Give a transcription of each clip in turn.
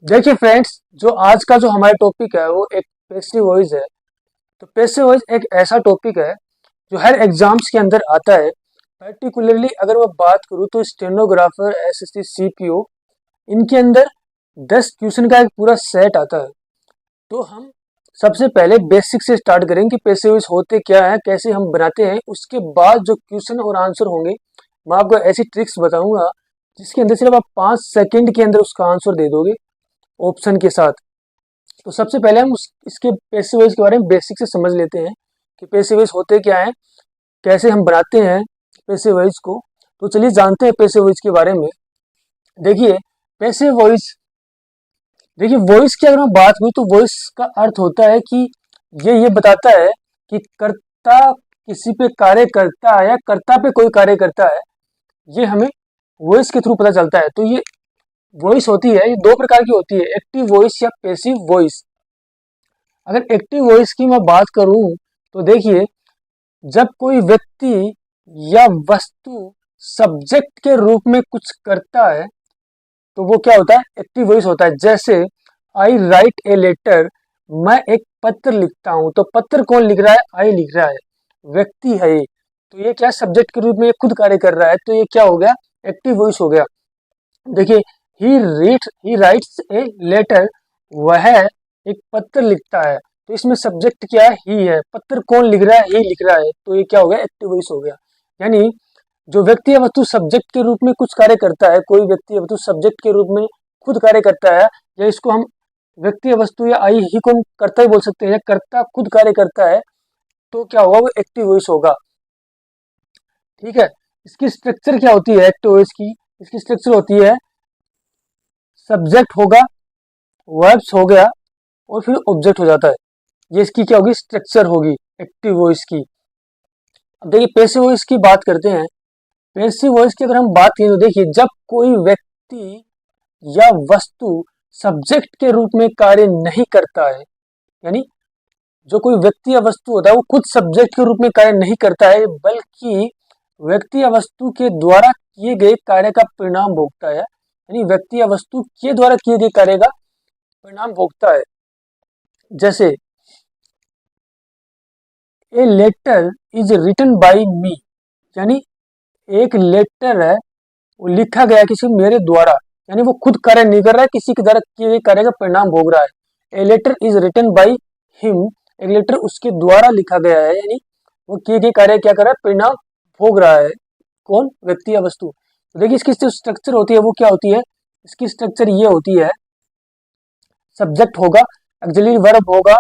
देखिए फ्रेंड्स, जो आज का जो हमारा टॉपिक है वो एक पेसिव वॉइस है। तो पेसिव वॉइस एक ऐसा टॉपिक है जो हर एग्जाम्स के अंदर आता है। पर्टिकुलरली अगर मैं बात करूँ तो स्टेनोग्राफर, एसएससी, सीपीओ, इनके अंदर 10 क्वेश्चन का एक पूरा सेट आता है। तो हम सबसे पहले बेसिक से स्टार्ट करेंगे कि पेसिव वॉइस होते क्या है, कैसे हम बनाते हैं। उसके बाद जो क्वेश्चन और आंसर होंगे, मैं आपको ऐसी ट्रिक्स बताऊंगा जिसके अंदर सिर्फ आप 5 सेकंड के अंदर उसका आंसर दे दोगे ऑप्शन के साथ। तो सबसे पहले हम इसके पैसिव वॉइस के बारे में बेसिक से समझ लेते हैं कि पैसिव वॉइस होते क्या हैं, कैसे हम बनाते हैं पैसिव वॉइस को। तो चलिए जानते हैं पैसिव वॉइस के बारे में। देखिए पैसिव वॉइस, देखिए वॉइस की अगर मैं बात करूँ तो वॉइस का अर्थ होता है कि ये बताता है कि कर्ता किसी पे कार्य करता है या कर्ता पे कोई कार्य करता है। ये हमें वॉइस के थ्रू पता चलता है। तो ये वॉइस होती है, ये दो प्रकार की होती है, एक्टिव वॉइस या पैसिव वॉइस। अगर एक्टिव वॉइस की मैं बात करूं तो देखिए, जब कोई व्यक्ति या वस्तु सब्जेक्ट के रूप में कुछ करता है तो वो क्या होता है, एक्टिव वॉइस होता है। जैसे आई राइट ए लेटर, मैं एक पत्र लिखता हूं। तो पत्र कौन लिख रहा है, आई लिख रहा है, व्यक्ति है ये। तो ये क्या, सब्जेक्ट के रूप में ये खुद कार्य कर रहा है, तो ये क्या हो गया, एक्टिव वॉइस हो गया। देखिए ही राइट्स ए लेटर, वह एक पत्र लिखता है। तो इसमें सब्जेक्ट क्या है, ही है। पत्र कौन लिख रहा है, ही लिख रहा है। तो ये क्या हो गया, एक्टिव वॉइस हो गया। यानी जो व्यक्ति या वस्तु सब्जेक्ट के रूप में कुछ कार्य करता है, कोई व्यक्ति या वस्तु सब्जेक्ट के रूप में खुद कार्य करता है, या इसको हम व्यक्ति या वस्तु या आई ही को कर्ता ही बोल सकते हैं, या कर्ता खुद कार्य करता है, तो क्या होगा, वो एक्टिव वॉइस होगा। ठीक है। इसकी स्ट्रक्चर क्या होती है एक्टिव वॉइस की, इसकी स्ट्रक्चर होती है सब्जेक्ट होगा, वर्ब्स हो गया, और फिर ऑब्जेक्ट हो जाता है। ये इसकी क्या होगी, स्ट्रक्चर होगी एक्टिव वॉइस की। अब देखिए पैसिव वॉइस की बात करते हैं। पैसिव वॉइस की अगर हम बात करें तो देखिए, जब कोई व्यक्ति या वस्तु सब्जेक्ट के रूप में कार्य नहीं करता है, यानी जो कोई व्यक्ति या वस्तु होता है वो खुद सब्जेक्ट के रूप में कार्य नहीं करता है, बल्कि व्यक्ति या वस्तु के द्वारा किए गए कार्य का परिणाम भोगता है। यानी व्यक्ति या वस्तु के द्वारा किए गए कार्य का परिणाम भोगता है। जैसे a letter is written by me, यानी एक लेटर है, वो लिखा गया किसी मेरे द्वारा, यानी वो खुद कार्य नहीं कर रहा है, किसी के द्वारा किए गए कार्य का परिणाम भोग रहा है। A letter is written by him, एक लेटर उसके द्वारा लिखा गया है, यानी वो किए गए कार्य क्या कर रहा है, परिणाम भोग रहा है। कौन, व्यक्ति या वस्तु। तो देखिए इसकी जो स्ट्रक्चर होती है वो क्या होती है, इसकी स्ट्रक्चर ये होती है, सब्जेक्ट होगा, ऑक्सिलरी वर्ब होगा,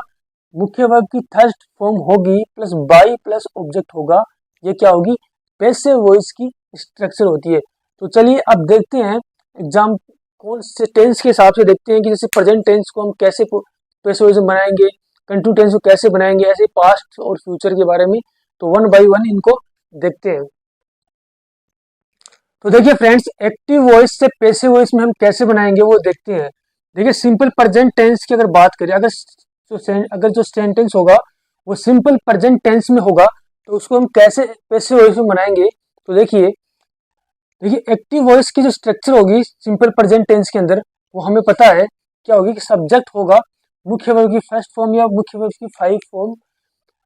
मुख्य वर्ब की थर्ड फॉर्म होगी, प्लस बाई प्लस ऑब्जेक्ट होगा। ये क्या होगी, पैसिव वॉइस की स्ट्रक्चर होती है। तो चलिए अब देखते हैं एग्जाम कौन से टेंस के हिसाब से देखते हैं कि जैसे प्रेजेंट टेंस को हम कैसे पैसिव वॉइस में बनाएंगे, कंटिन्यू टेंस को कैसे बनाएंगे, ऐसे पास्ट और फ्यूचर के बारे में। तो वन बाई वन इनको देखते हैं। तो देखिए फ्रेंड्स, एक्टिव वॉइस से पैसिव वॉइस में हम कैसे बनाएंगे वो देखते हैं। देखिए सिंपल प्रेजेंट टेंस की अगर बात करें, अगर जो सेंटेंस होगा वो सिंपल प्रेजेंट टेंस में होगा, तो उसको हम कैसे पैसिव वॉइस में बनाएंगे। तो देखिए देखिए एक्टिव वॉइस की जो स्ट्रक्चर होगी सिंपल प्रेजेंट टेंस के अंदर, वो हमें पता है क्या होगी, कि सब्जेक्ट होगा, मुख्य वर्ब की फर्स्ट फॉर्म या मुख्य वर्ब की 5 फॉर्म।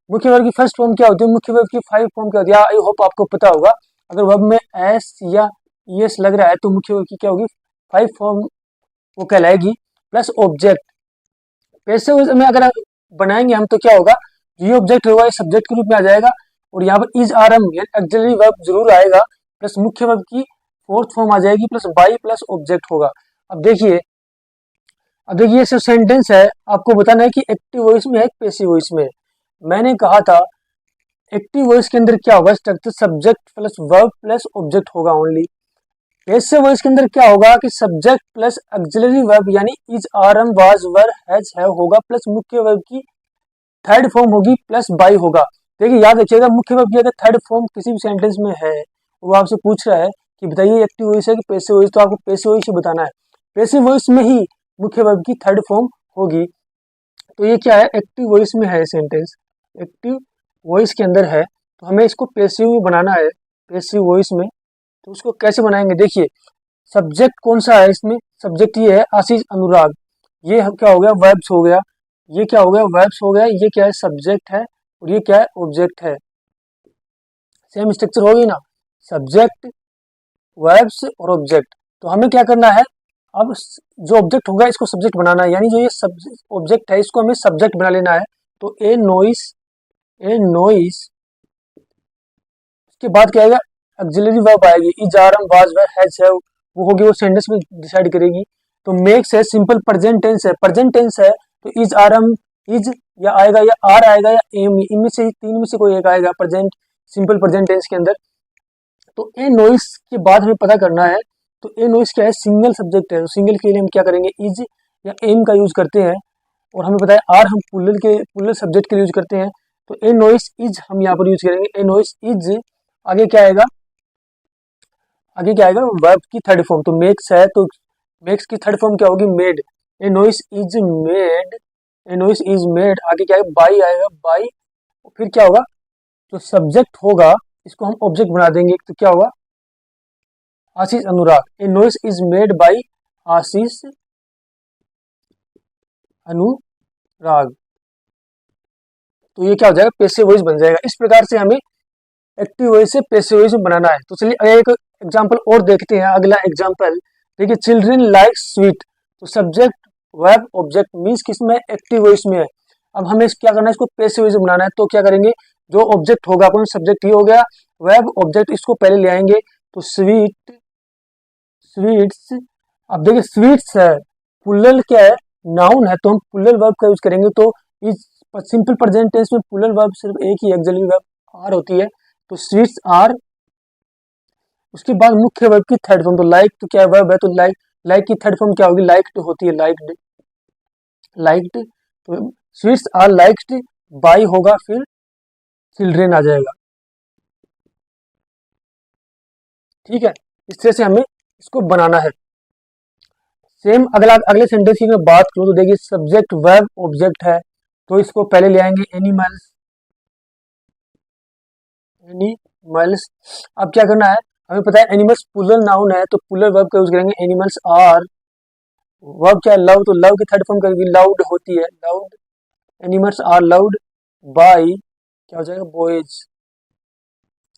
मुख्य वर्ब की फर्स्ट फॉर्म क्या होती है, मुख्य वर्ब की 5 फॉर्म क्या होती है, आई होप आपको पता होगा। अगर वर्ब में एस या ईएस लग रहा है तो मुख्य वर्ब की क्या होगी, 5 फॉर्म वो कहलाएगी, प्लस ऑब्जेक्ट। पैसिव वॉइस में अगर बनाएंगे हम तो क्या होगा, ये ऑब्जेक्ट होगा, ये सब्जेक्ट के रूप में आ जाएगा, और यहाँ पर is are am auxiliary verb जरूर आएगा, प्लस मुख्य वर्ब की फोर्थ फॉर्म आ जाएगी, प्लस बाई प्लस ऑब्जेक्ट होगा। अब देखिए ये सब सेंटेंस है, आपको बताना है कि एक्टिव वॉइस में है, पैसिव वॉइस में है। मैंने कहा था एक्टिव वॉइस के अंदर क्या होगा, structure subject plus verb plus object होगा ओनली। पैसिव वॉइस के अंदर क्या होगा कि सब्जेक्ट प्लस ऑक्सिलरी वर्ब, यानी is are am was were has have होगा, प्लस मुख्य वर्ब की थर्ड फॉर्म होगी, प्लस बाई होगा। देखिए याद रखिएगा, मुख्य वर्ब की अगर थर्ड फॉर्म किसी भी सेंटेंस में है, वो आपसे पूछ रहा है कि बताइए एक्टिव वॉइस है कि पैसिव वॉइस, तो आपको पैसिव वॉइस ही बताना है। पैसिव वॉइस में ही मुख्य वर्ब की थर्ड फॉर्म होगी। तो ये क्या है, एक्टिव वॉइस में है सेंटेंस, एक्टिव वॉइस के अंदर है, तो हमें इसको पैसिव में बनाना है, पैसिव वॉइस में। तो उसको कैसे बनाएंगे, देखिए सब्जेक्ट कौन सा है इसमें, सब्जेक्ट ये है आशीष अनुराग, ये क्या हो गया, वर्ब्स हो गया, ये क्या हो गया, वर्ब्स हो गया, ये क्या है, सब्जेक्ट है, और ये क्या है, ऑब्जेक्ट है। सेम स्ट्रक्चर हो गई ना, सब्जेक्ट, वर्ब्स और ऑब्जेक्ट। तो हमें क्या करना है, अब जो ऑब्जेक्ट होगा इसको सब्जेक्ट बनाना है, यानी जो ये ऑब्जेक्ट है इसको हमें सब्जेक्ट बना लेना है। तो ए नोइस के बाद क्या आएगा, ऑक्सिलरी वर्ब आएगी, is are am was were has have, वो होगी, वो सेंटेंस में डिसाइड करेगी। तो मेक्स है, सिंपल प्रेजेंट टेंस है, प्रेजेंट टेंस है, तो इज आर एम, इज या आएगा या आर आएगा या एम, इनमें से तीन में से कोई एक आएगा प्रेजेंट, सिंपल प्रेजेंट टेंस के अंदर। तो ए नोइस के बाद हमें पता करना है, तो ए नोइस क्या है, सिंगल सब्जेक्ट है, तो सिंगल के लिए हम क्या करेंगे, इज या एम का यूज करते हैं, और हमें पता है आर हम पुलर सब्जेक्ट के लिए यूज करते हैं। तो ए नोइस इज हम यहाँ पर यूज करेंगे, ए नोइस इज। आगे क्या आएगा, आगे क्या आएगा, वर्ब की थर्ड फॉर्म, तो मेक्स है, तो मेक्स की थर्ड फॉर्म क्या होगी, made, A noise is made, A noise is made. आगे क्या आएगा, बाई आएगा, बाई, फिर क्या होगा, जो सब्जेक्ट होगा इसको हम ऑब्जेक्ट बना देंगे, तो क्या होगा, आशीष अनुराग, ए नोइस इज मेड बाई आशीष अनुराग। तो ये क्या हो जाएगा, पैसिव वॉइस बन जाएगा। इस प्रकार से हमें एक्टिव वॉइस से पैसिव वॉइस में बनाना है। तो चलिए अगर एक एग्जांपल और देखते हैं, अगला एग्जांपल देखिए, चिल्ड्रन लाइक स्वीट, तो सब्जेक्ट वर्ब ऑब्जेक्ट मीन्स किसमें, एक्टिव वॉइस में है। अब हमें क्या करना है, इसको पैसिव वॉइस में बनाना है, तो क्या करेंगे, जो ऑब्जेक्ट होगा, कौन सब्जेक्ट ही हो गया, वर्ब ऑब्जेक्ट, इसको पहले ले आएंगे। तो स्वीट, स्वीट्स, अब देखिए स्वीट्स है, प्लूरल क्या है, नाउन है, तो हम प्लूरल वर्ब का यूज करेंगे। तो इस सिंपल प्रेजेंट टेंस में प्लूरल वर्ब सिर्फ एक ही ऑक्सिलरी वर्ब आर होती है, तो स्वीट्स आर। उसके बाद मुख्य वर्ब की थर्ड फॉर्म, तो लाइक, तो क्या वर्ब है, तो लाइक, लाइक की थर्ड फॉर्म क्या होगी, लाइक्ड होती है, लाइक्ड, लाइक्ड। तो स्वीट्स आर लाइक्ड बाई होगा, फिर चिल्ड्रेन आ जाएगा। ठीक है, इस तरह से हमें इसको बनाना है। सेम अगला अगले सेंटेंस की मैं बात करूँ तो देखिए, सब्जेक्ट वर्ब ऑब्जेक्ट है, तो इसको पहले ले आएंगे, एनिमल्स, एनिमल्स। अब क्या करना है, हमें पता है एनिमल्स प्लूरल नाउन है, तो प्लूरल वर्ब का यूज करेंगे, एनिमल्स आर। वर्ब क्या है, लव, तो लव की थर्ड फॉर्म करेंगे, लाउड होती है, loud, animals are loud by, क्या हो जाएगा, बॉयज।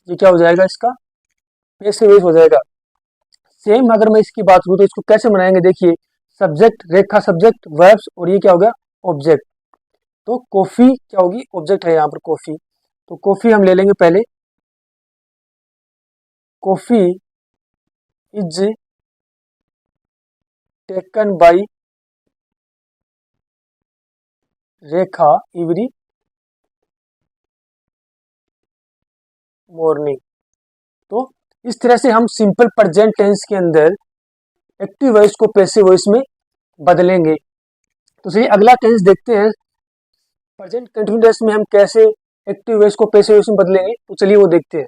ये क्या हो जाएगा, इसका पैसिव वॉइस हो जाएगा। सेम अगर मैं इसकी बात करूँ तो इसको कैसे बनाएंगे, देखिए, सब्जेक्ट, रेखा सब्जेक्ट, वर्ब्स, और ये क्या हो गया, ऑब्जेक्ट। तो कॉफी क्या होगी, ऑब्जेक्ट है यहाँ पर कॉफी, तो कॉफी हम ले लेंगे पहले, coffee is taken by Rekha every morning. तो इस तरह से हम सिंपल प्रेजेंट टेंस के अंदर एक्टिव वॉइस को पैसिव वॉइस में बदलेंगे। तो चलिए अगला टेंस देखते हैं, प्रेजेंट कंटिन्यूअस में हम कैसे एक्टिव वॉइस को पैसिव वॉइस में बदलेंगे, तो चलिए वो देखते हैं।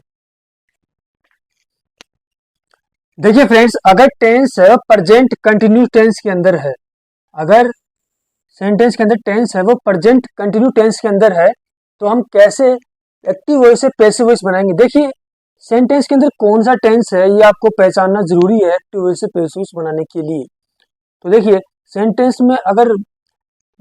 देखिए फ्रेंड्स, अगर टेंस प्रेजेंट कंटिन्यूस टेंस के अंदर है, अगर सेंटेंस के अंदर टेंस है वो प्रेजेंट कंटिन्यू टेंस के अंदर है, तो हम कैसे एक्टिव वॉइस से पैसिव वॉइस बनाएंगे। देखिए सेंटेंस के अंदर कौन सा टेंस है ये आपको पहचानना जरूरी है एक्टिव वॉइस से पैसिव वॉइस बनाने के लिए। तो देखिए सेंटेंस में अगर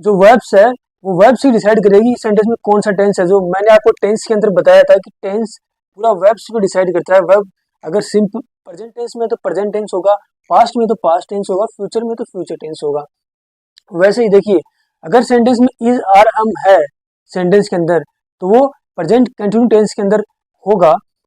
जो वर्ब्स है वो वर्ब्स ही डिसाइड करेगी सेंटेंस में कौन सा टेंस है। जो मैंने आपको टेंस के अंदर बताया था कि टेंस पूरा वर्ब्स को डिसाइड करता है। वर्ब अगर सिंपल प्रेजेंट टेंस में तो प्रेजेंट टेंस होगा, पास्ट में तो पास्ट टेंस होगा, फ्यूचर में तो फ्यूचर टेंस होगा। वैसे ही देखिए अगर सेंटेंस में इज आर एम है सेंटेंस के अंदर, तो वो प्रेजेंट कंटिन्यू टेंस के अंदर होगा।